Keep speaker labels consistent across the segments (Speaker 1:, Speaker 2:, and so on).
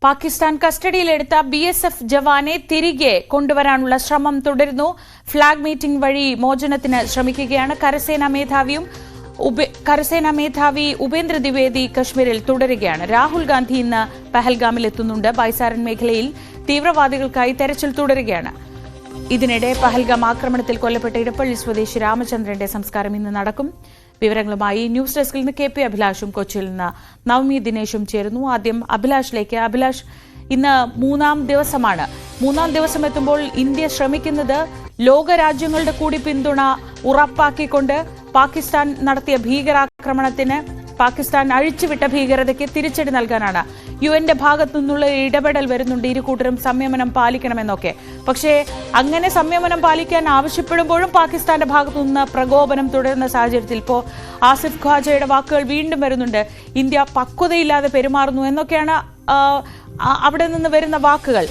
Speaker 1: പാകിസ്ഥാൻ കസ്റ്റഡിയിലെടുത്ത BSF ജവാനെ തിരികെ കൊണ്ടുവരാനുള്ള ശ്രമം തുടരുന്നു. ഫ്ളാഗ് മീറ്റിംഗ് വഴി മോചനത്തിന് ശ്രമിക്കുകയാണ്. കരസേനാ മേധാവി ഉപേന്ദ്ര ദ്വിവേദി കശ്മീരിൽ തുടരുകയാണ്. രാഹുൽ ഗാന്ധി ഇന്ന് പഹൽഗാമിൽ എത്തുന്നുണ്ട്. ബൈസാരൻ മേഖലയിൽ തീവ്രവാദികൾക്കായി തെരച്ചിൽ തുടരുകയാണ്. ഇതിനിടെ പഹൽഗാം ആക്രമണത്തിൽ കൊല്ലപ്പെട്ട ഇടപ്പള്ളി സ്വദേശി രാമചന്ദ്രന്റെ സംസ്കാരം ഇന്ന് നടക്കും. വിവരങ്ങളുമായി ന്യൂസ് ഡെസ്കിൽ നിന്ന് KP അഭിലാഷും കൊച്ചിയിൽ നിന്ന് നവമി ദിനേശും ചേരുന്നു. ആദ്യം അഭിലാഷിലേക്ക്. അഭിലാഷ്, ഇന്ന് മൂന്നാം ദിവസം എത്തുമ്പോൾ ഇന്ത്യ ശ്രമിക്കുന്നത് ലോകരാജ്യങ്ങളുടെ കൂടി പിന്തുണ ഉറപ്പാക്കിക്കൊണ്ട് പാകിസ്ഥാൻ നടത്തിയ ഭീകരാക്രമണത്തിന്, പാകിസ്ഥാൻ അഴിച്ചുവിട്ട ഭീകരതയ്ക്ക് തിരിച്ചടി നൽകാനാണ്. UN ഭാഗത്തു നിന്നുള്ള ഇടപെടൽ വരുന്നുണ്ട്. ഇരുകൂട്ടരും സംയമനം പാലിക്കണമെന്നൊക്കെ. പക്ഷേ അങ്ങനെ സംയമനം പാലിക്കാൻ ആവശ്യപ്പെടുമ്പോഴും പാകിസ്ഥാന്റെ ഭാഗത്തു നിന്ന് പ്രകോപനം തുടരുന്ന സാഹചര്യത്തിൽ ഇപ്പോൾ ആസിഫ് ഖ്വാജയുടെ വാക്കുകൾ വീണ്ടും വരുന്നുണ്ട്. ഇന്ത്യ പക്വതയില്ലാതെ പെരുമാറുന്നു എന്നൊക്കെയാണ് അവിടെ നിന്ന് വരുന്ന വാക്കുകൾ.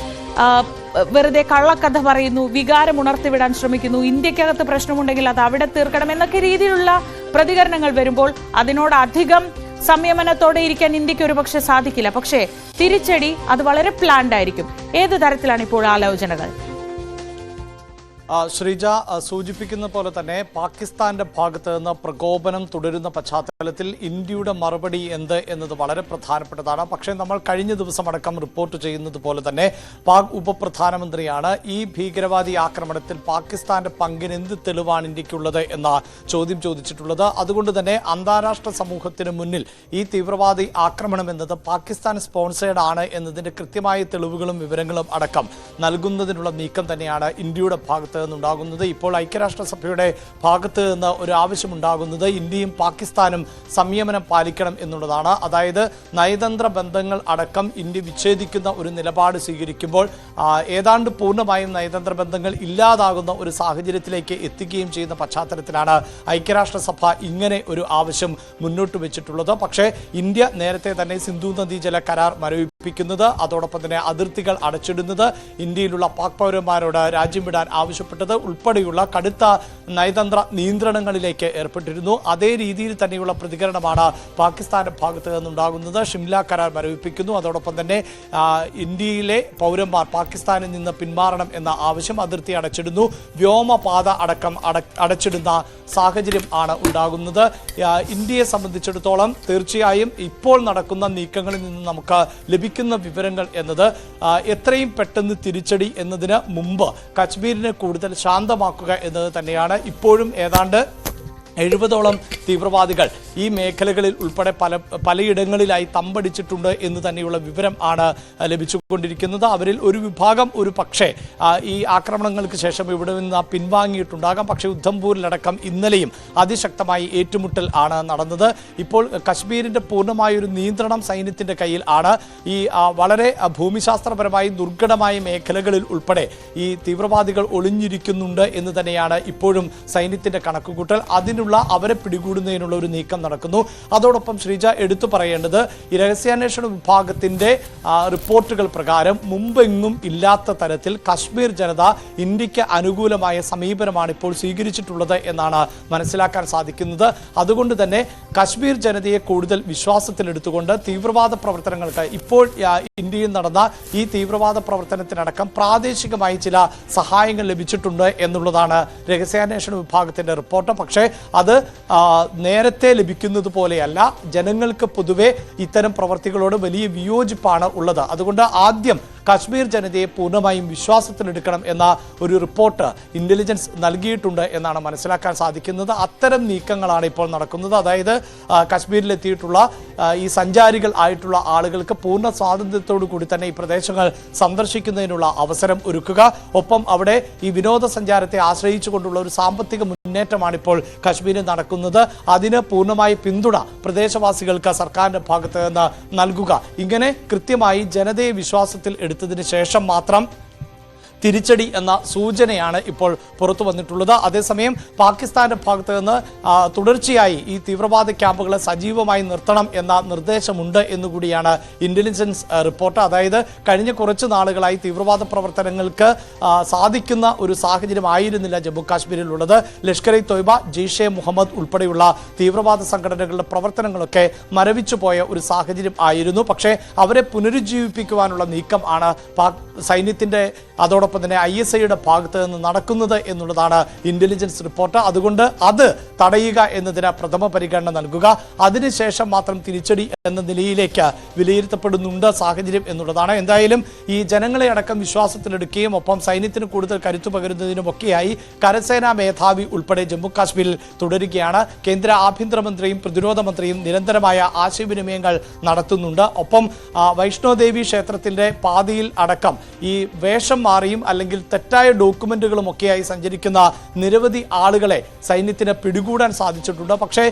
Speaker 1: വെറുതെ കള്ളക്കഥ പറയുന്നു, വികാരം ഉണർത്തിവിടാൻ ശ്രമിക്കുന്നു, ഇന്ത്യക്കകത്ത് പ്രശ്നമുണ്ടെങ്കിൽ അത് അവിടെ തീർക്കണം എന്നൊക്കെ രീതിയിലുള്ള പ്രതികരണങ്ങൾ വരുമ്പോൾ അതിനോടധികം സംയമനത്തോടെ ഇരിക്കാൻ ഇന്ത്യക്ക് ഒരുപക്ഷെ സാധിക്കില്ല. പക്ഷേ തിരിച്ചടി അത് വളരെ പ്ലാൻഡ് ആയിരിക്കും. ഏത് തരത്തിലാണ് ഇപ്പോൾ ആലോചനകൾ?
Speaker 2: ശ്രീജ സൂചിപ്പിക്കുന്ന പോലെ തന്നെ പാകിസ്ഥാന്റെ ഭാഗത്ത് നിന്ന് പ്രകോപനം തുടരുന്ന പശ്ചാത്തലത്തിൽ ഇന്ത്യയുടെ മറുപടി എന്ത് എന്നത് വളരെ പ്രധാനപ്പെട്ടതാണ്. പക്ഷേ നമ്മൾ കഴിഞ്ഞ ദിവസം അടക്കം റിപ്പോർട്ട് ചെയ്യുന്നത് പോലെ തന്നെ പാക് ഉപപ്രധാനമന്ത്രിയാണ് ഈ ഭീകരവാദി ആക്രമണത്തിൽ പാകിസ്ഥാന്റെ പങ്കിന് എന്ത് തെളിവാണ് ഇന്ത്യക്കുള്ളത് എന്ന ചോദ്യം ചോദിച്ചിട്ടുള്ളത്. അതുകൊണ്ട് തന്നെ അന്താരാഷ്ട്ര സമൂഹത്തിന് മുന്നിൽ ഈ തീവ്രവാദി ആക്രമണം എന്നത് പാകിസ്ഥാൻ സ്പോൺസേഡ് ആണ് എന്നതിന്റെ കൃത്യമായ തെളിവുകളും വിവരങ്ങളും അടക്കം നൽകുന്നതിനുള്ള നീക്കം തന്നെയാണ് ഇന്ത്യയുടെ ഭാഗത്ത് നിന്നുണ്ടാകുന്നത്. ഇപ്പോൾ ഐക്യരാഷ്ട്രസഭയുടെ ഭാഗത്ത് നിന്ന് ഒരു ആവശ്യമുണ്ടാകുന്നത് ഇന്ത്യയും പാകിസ്ഥാനും സംയമനം പാലിക്കണം എന്നുള്ളതാണ്. അതായത് നയതന്ത്ര ബന്ധങ്ങൾ അടക്കം ഇന്ത്യ വിച്ഛേദിക്കുന്ന ഒരു നിലപാട് സ്വീകരിക്കുമ്പോൾ ഏതാണ്ട് പൂർണ്ണമായും നയതന്ത്ര ബന്ധങ്ങൾ ഇല്ലാതാകുന്ന ഒരു സാഹചര്യത്തിലേക്ക് എത്തിക്കുകയും ചെയ്യുന്ന പശ്ചാത്തലത്തിലാണ് ഐക്യരാഷ്ട്രസഭ ഇങ്ങനെ ഒരു ആവശ്യം മുന്നോട്ട് വെച്ചിട്ടുള്ളത്. പക്ഷേ ഇന്ത്യ നേരത്തെ തന്നെ സിന്ധു നദീജല കരാർ മരവിപ്പിക്കുന്നത്, അതോടൊപ്പം തന്നെ അതിർത്തികൾ അടച്ചിടുന്നത്, ഇന്ത്യയിലുള്ള പാക് പൗരന്മാരോട് രാജ്യം വിടാൻ ആവശ്യപ്പെട്ടത് ഉൾപ്പെടെയുള്ള കടുത്ത നയതന്ത്ര നിയന്ത്രണങ്ങളിലേക്ക് ഏർപ്പെട്ടിരുന്നു. അതേ രീതിയിൽ തന്നെയുള്ള പ്രതികരണമാണ് പാകിസ്ഥാന്റെ ഭാഗത്ത് നിന്നുണ്ടാകുന്നത്. ഷിംല കരാർ മരവിപ്പിക്കുന്നു, അതോടൊപ്പം തന്നെ ഇന്ത്യയിലെ പൗരന്മാർ പാകിസ്ഥാനിൽ നിന്ന് പിന്മാറണം എന്ന ആവശ്യം, അതിർത്തി അടച്ചിടുന്നു, വ്യോമപാത അടക്കം അടച്ചിടുന്ന സാഹചര്യം ആണ് ഉണ്ടാകുന്നത്. ഇന്ത്യയെ സംബന്ധിച്ചിടത്തോളം തീർച്ചയായും ഇപ്പോൾ നടക്കുന്ന നീക്കങ്ങളിൽ നിന്ന് നമുക്ക് ലഭിക്കുന്ന വിവരങ്ങൾ എന്നത് എത്രയും പെട്ടെന്ന് തിരിച്ചടി എന്നതിന് മുമ്പ് കശ്മീരിനെ കൂടുതൽ ശാന്തമാക്കുക എന്നത് തന്നെയാണ്. ഇപ്പോഴും ഏതാണ്ട് 70ഓളം തീവ്രവാദികൾ ഈ മേഖലകളിൽ ഉൾപ്പെടെ പലയിടങ്ങളിലായി തമ്പടിച്ചിട്ടുണ്ട് എന്ന് തന്നെയുള്ള വിവരം ആണ് ലഭിച്ചുകൊണ്ടിരിക്കുന്നത്. അവരിൽ ഒരു വിഭാഗം ഒരു പക്ഷേ ഈ ആക്രമണങ്ങൾക്ക് ശേഷം ഇവിടെ നിന്ന് പിൻവാങ്ങിയിട്ടുണ്ടാകാം. പക്ഷേ ഉദ്ധംപൂരിലടക്കം ഇന്നലെയും അതിശക്തമായി ഏറ്റുമുട്ടൽ ആണ് നടന്നത്. ഇപ്പോൾ കശ്മീരിൻ്റെ പൂർണ്ണമായൊരു നിയന്ത്രണം സൈന്യത്തിൻ്റെ കയ്യിൽ ആണ്. ഈ വളരെ ഭൂമിശാസ്ത്രപരമായി ദുർഘടമായ മേഖലകളിൽ ഉൾപ്പെടെ ഈ തീവ്രവാദികൾ ഒളിഞ്ഞിരിക്കുന്നുണ്ട് എന്ന് തന്നെയാണ് ഇപ്പോഴും സൈന്യത്തിൻ്റെ കണക്കുകൂട്ടൽ. അവരെ പിടികൂടുന്നതിനുള്ള ഒരു നീക്കം നടക്കുന്നു. അതോടൊപ്പം ശ്രീജ എടുത്തു പറയേണ്ടത്, ഈ രഹസ്യാന്വേഷണ വിഭാഗത്തിന്റെ റിപ്പോർട്ടുകൾ പ്രകാരം മുമ്പെങ്ങും ഇല്ലാത്ത തരത്തിൽ കശ്മീർ ജനത ഇന്ത്യക്ക് അനുകൂലമായ സമീപനമാണ് ഇപ്പോൾ സ്വീകരിച്ചിട്ടുള്ളത് എന്നാണ് മനസ്സിലാക്കാൻ സാധിക്കുന്നത്. അതുകൊണ്ട് തന്നെ കശ്മീർ ജനതയെ കൂടുതൽ വിശ്വാസത്തിലെടുത്തുകൊണ്ട് തീവ്രവാദ പ്രവർത്തനങ്ങൾക്ക് ഇപ്പോൾ ഇന്ത്യയിൽ നടന്ന ഈ തീവ്രവാദ പ്രവർത്തനത്തിനടക്കം പ്രാദേശികമായി ചില സഹായങ്ങൾ ലഭിച്ചിട്ടുണ്ട് എന്നുള്ളതാണ് രഹസ്യാന്വേഷണ വിഭാഗത്തിന്റെ റിപ്പോർട്ട്. പക്ഷേ അത് നേരത്തെ ലഭിക്കുന്നത് പോലെയല്ല. ജനങ്ങൾക്ക് പൊതുവെ ഇത്തരം പ്രവർത്തികളോട് വലിയ വിയോജിപ്പാണ് ഉള്ളത്. അതുകൊണ്ട് ആദ്യം കശ്മീർ ജനതയെ പൂർണ്ണമായും വിശ്വാസത്തിലെടുക്കണം എന്ന ഒരു റിപ്പോർട്ട് ഇന്റലിജൻസ് നൽകിയിട്ടുണ്ട് എന്നാണ് മനസ്സിലാക്കാൻ സാധിക്കുന്നത്. അത്തരം നീക്കങ്ങളാണ് ഇപ്പോൾ നടക്കുന്നത്. അതായത് കശ്മീരിലെത്തിയിട്ടുള്ള ഈ സഞ്ചാരികൾ ആയിട്ടുള്ള ആളുകൾക്ക് പൂർണ്ണ സ്വാതന്ത്ര്യത്തോടു കൂടി തന്നെ ഈ പ്രദേശങ്ങൾ സന്ദർശിക്കുന്നതിനുള്ള അവസരം ഒരുക്കുക. ഒപ്പം അവിടെ ഈ വിനോദസഞ്ചാരത്തെ ആശ്രയിച്ചുകൊണ്ടുള്ള ഒരു സാമ്പത്തിക മുന്നേറ്റമാണ് ഇപ്പോൾ കശ്മീരിൽ നടക്കുന്നത്. അതിന് പൂർണ്ണമായി പിന്തുണ പ്രദേശവാസികൾക്ക് സർക്കാരിന്റെ ഭാഗത്ത് നിന്ന് നൽകുക. ഇങ്ങനെ കൃത്യമായി ജനതയെ വിശ്വാസത്തിൽ എടുത്തതിന് ശേഷം മാത്രം തിരിച്ചടി എന്ന സൂചനയാണ് ഇപ്പോൾ പുറത്തു വന്നിട്ടുള്ളത്. അതേസമയം പാകിസ്ഥാന്റെ ഭാഗത്ത് നിന്ന് തുടർച്ചയായി ഈ തീവ്രവാദ ക്യാമ്പുകളെ സജീവമായി നിർത്തണം എന്ന നിർദ്ദേശമുണ്ട് എന്നുകൂടിയാണ് ഇന്റലിജൻസ് റിപ്പോർട്ട്. അതായത് കഴിഞ്ഞ കുറച്ച് നാളുകളായി തീവ്രവാദ പ്രവർത്തനങ്ങൾക്ക് സാധിക്കുന്ന ഒരു സാഹചര്യം ആയിരുന്നില്ല ജമ്മു കാശ്മീരിലുള്ളത്. ലഷ്കർ ഇ തോയ്ബ, ജെയ്ഷെ മുഹമ്മദ് ഉൾപ്പെടെയുള്ള തീവ്രവാദ സംഘടനകളുടെ പ്രവർത്തനങ്ങളൊക്കെ മരവിച്ചു പോയ ഒരു സാഹചര്യം ആയിരുന്നു. പക്ഷേ അവരെ പുനരുജ്ജീവിപ്പിക്കുവാനുള്ള നീക്കം ആണ് സൈന്യത്തിന്റെ അതോടൊപ്പം തന്നെ ISIയുടെ ഭാഗത്ത് നിന്ന് നടക്കുന്നത് എന്നുള്ളതാണ് ഇന്റലിജൻസ് റിപ്പോർട്ട്. അതുകൊണ്ട് അത് തടയുക എന്നതിന് പ്രഥമ പരിഗണന നൽകുക, അതിനുശേഷം മാത്രം തിരിച്ചടി എന്ന നിലയിലേക്ക് വിലയിരുത്തപ്പെടുന്നുണ്ട് സാഹചര്യം എന്നുള്ളതാണ്. എന്തായാലും ഈ ജനങ്ങളെ അടക്കം വിശ്വാസത്തിലെടുക്കുകയും ഒപ്പം സൈന്യത്തിന് കൂടുതൽ കരുത്തു പകരുന്നതിനുമൊക്കെയായി കരസേനാ മേധാവി ഉൾപ്പെടെ ജമ്മു കാശ്മീരിൽ തുടരുകയാണ്. കേന്ദ്ര ആഭ്യന്തരമന്ത്രിയും പ്രതിരോധ മന്ത്രിയും നിരന്തരമായ ആശയവിനിമയങ്ങൾ നടത്തുന്നുണ്ട്. ഒപ്പം വൈഷ്ണോദേവി ക്ഷേത്രത്തിന്റെ പാതിയിൽ അടക്കം ഈ വേഷം മാറിയും അല്ലെങ്കിൽ തെറ്റായ ഡോക്യുമെന്റുകളും ഒക്കെയായി സഞ്ചരിക്കുന്ന നിരവധി ആളുകളെ സൈന്യത്തിന് പിടികൂടാൻ സാധിച്ചിട്ടുണ്ട്. പക്ഷേ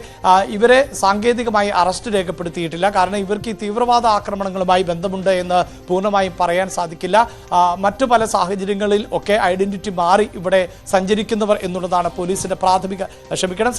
Speaker 2: ഇവരെ സാങ്കേതികമായി അറസ്റ്റ് രേഖപ്പെടുത്തിയിട്ടില്ല. കാരണം ഇവർക്ക് ഈ തീവ്രവാദ ആക്രമണങ്ങളുമായി ബന്ധമുണ്ട് എന്ന് പൂർണ്ണമായും പറയാൻ സാധിക്കില്ല. മറ്റു പല സാഹചര്യങ്ങളിൽ ഒക്കെ ഐഡന്റിറ്റി മാറി ഇവിടെ സഞ്ചരിക്കുന്നവർ എന്നുള്ളതാണ്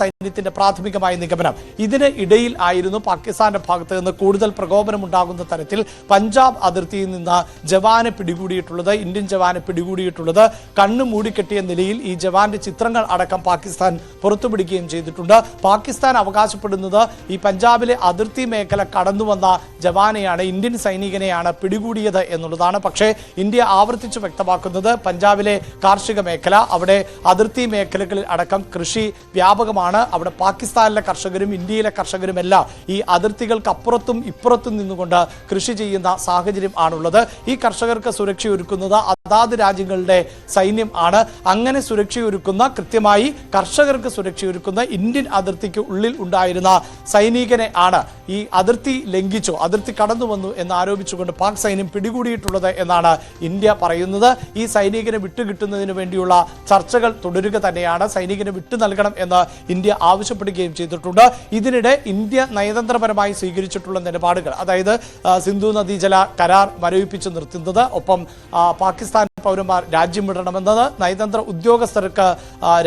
Speaker 2: സൈന്യത്തിന്റെ പ്രാഥമികമായ നിഗമനം. ഇതിന് ഇടയിൽ ആയിരുന്നു പാകിസ്ഥാന്റെ ഭാഗത്ത് നിന്ന് കൂടുതൽ പ്രകോപനമുണ്ടാകുന്ന തരത്തിൽ പഞ്ചാബ് അതിർത്തിയിൽ നിന്ന് ജവാനെ പിടികൂടിയിട്ടുള്ളത്, ഇന്ത്യൻ ജവാനെ പിടികൂടിയിട്ടുള്ളത്. കണ്ണ് മൂടിക്കെട്ടിയ നിലയിൽ ഈ ജവാന്റെ ചിത്രങ്ങൾ അടക്കം പാകിസ്ഥാൻ പുറത്തുപിടിക്കുകയും ചെയ്തിട്ടുണ്ട്. പാകിസ്ഥാൻ അവകാശപ്പെടുന്നത് ഈ പഞ്ചാബിലെ അതിർത്തി മേഖല കടന്നു വന്ന ജവാനെയാണ്, ഇന്ത്യൻ സൈനികനെയാണ് പിടികൂടിയത് എന്നുള്ളതാണ്. പക്ഷേ ഇന്ത്യ ആവർത്തിച്ച് വ്യക്തമാക്കുന്നത് പഞ്ചാബിലെ കാർഷിക മേഖല, അവിടെ അതിർത്തി മേഖലകളിൽ അടക്കം കൃഷി വ്യാപകമാണ്. അവിടെ പാകിസ്ഥാനിലെ കർഷകരും ഇന്ത്യയിലെ കർഷകരുമെല്ലാം ഈ അതിർത്തികൾക്ക് അപ്പുറത്തും ഇപ്പുറത്തും നിന്നുകൊണ്ട് കൃഷി ചെയ്യുന്ന സാഹചര്യം ആണുള്ളത്. ഈ കർഷകർക്ക് സുരക്ഷയൊരുക്കുന്നത് അതാത് രാജ്യങ്ങളുടെ സൈന്യം ആണ്. അങ്ങനെ സുരക്ഷയൊരുക്കുന്ന, കൃത്യമായി കർഷകർക്ക് സുരക്ഷയൊരുക്കുന്ന ഇന്ത്യൻ അതിർത്തിക്ക് ഉള്ളിൽ ഉണ്ടായിരുന്ന സൈനികനെ ആണ് ഈ അതിർത്തി ലംഘിച്ചു, അതിർത്തി കടന്നു വന്നു എന്ന് ആരോപിച്ചുകൊണ്ട് പാക് സൈന്യം പിടികൂടിയിട്ടുള്ളത് എന്നാണ് ഇന്ത്യ പറയുന്നത്. ഈ സൈനികനെ വിട്ടുകിട്ടുന്നതിന് വേണ്ടിയുള്ള ചർച്ചകൾ തുടരുക തന്നെയാണ്. സൈനികനെ വിട്ടു നൽകണം എന്ന് ഇന്ത്യ ആവശ്യപ്പെടുകയും ചെയ്തിട്ടുണ്ട്. ഇതിനിടെ ഇന്ത്യ നയതന്ത്രപരമായി സ്വീകരിച്ചിട്ടുള്ള നിലപാടുകൾ, അതായത് സിന്ധു നദീജല കരാർ മരവിപ്പിച്ച് നിർത്തുന്നത്, ഒപ്പം പാകിസ്ഥാൻ പൗരന്മാർ രാജ്യം വിടണമെന്നത്, നയതന്ത്ര ഉദ്യോഗസ്ഥർക്ക്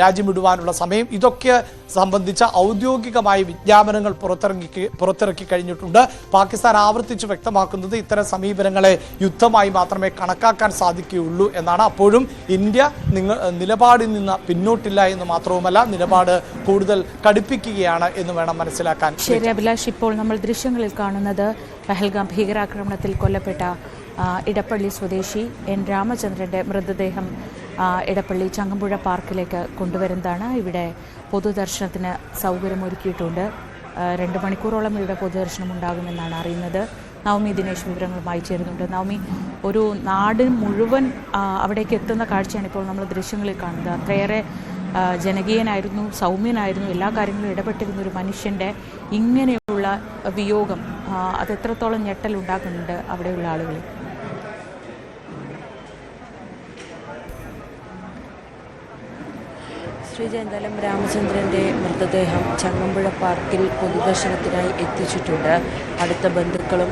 Speaker 2: രാജ്യം വിടുവാനുള്ള സമയം, ഇതൊക്കെ സംബന്ധിച്ച ഔദ്യോഗികമായ വിജ്ഞാപനങ്ങൾ പുറത്തിറക്കി കഴിഞ്ഞിട്ടുണ്ട്. പാകിസ്ഥാൻ ആവർത്തിച്ച് വ്യക്തമാക്കുന്നത് ഇത്തരം സമീപനങ്ങളെ യുദ്ധമായി മാത്രമേ കണക്കാക്കാൻ സാധിക്കുകയുള്ളൂ എന്നാണ്. അപ്പോഴും ഇന്ത്യ നിലപാടിൽ നിന്ന് പിന്നോട്ടില്ല എന്ന് മാത്രവുമല്ല, നിലപാട് കൂടുതൽ കടുപ്പിക്കുകയാണ് എന്ന് വേണം മനസ്സിലാക്കാൻ.
Speaker 1: ശരി അഭിലാഷ്, ഇപ്പോൾ നമ്മൾ ദൃശ്യങ്ങളിൽ കാണുന്നത് പഹൽഗാം ഭീകരാക്രമണത്തിൽ കൊല്ലപ്പെട്ട ഇടപ്പള്ളി സ്വദേശി N. രാമചന്ദ്രൻ്റെ മൃതദേഹം ഇടപ്പള്ളി ചങ്ങമ്പുഴ പാർക്കിലേക്ക് കൊണ്ടുവരുന്നതാണ്. ഇവിടെ പൊതുദർശനത്തിന് സൗകര്യമൊരുക്കിയിട്ടുണ്ട്. 2 മണിക്കൂറോളം ഇവിടെ പൊതുദർശനം ഉണ്ടാകുമെന്നാണ് അറിയുന്നത്. നവമി ദിനേശ് വിവരങ്ങളുമായി ചേരുന്നുണ്ട്. നവമി, ഒരു നാട് മുഴുവൻ അവിടേക്ക് എത്തുന്ന കാഴ്ചയാണ് ഇപ്പോൾ നമ്മൾ ദൃശ്യങ്ങളിൽ കാണുന്നത്. അത്രയേറെ ജനകീയനായിരുന്നു, സൗമ്യനായിരുന്നു, എല്ലാ കാര്യങ്ങളും ഇടപെട്ടിരുന്ന ഒരു മനുഷ്യൻ്റെ ഇങ്ങനെയുള്ള വിയോഗം അത് എത്രത്തോളം ഞെട്ടലുണ്ടാക്കുന്നുണ്ട് അവിടെയുള്ള ആളുകൾ?
Speaker 3: ശ്രീജ, എന്തായാലും രാമചന്ദ്രൻ്റെ മൃതദേഹം ചങ്ങമ്പുഴ പാർക്കിൽ പൊതുദർശനത്തിനായി എത്തിച്ചിട്ടുണ്ട്. അടുത്ത ബന്ധുക്കളും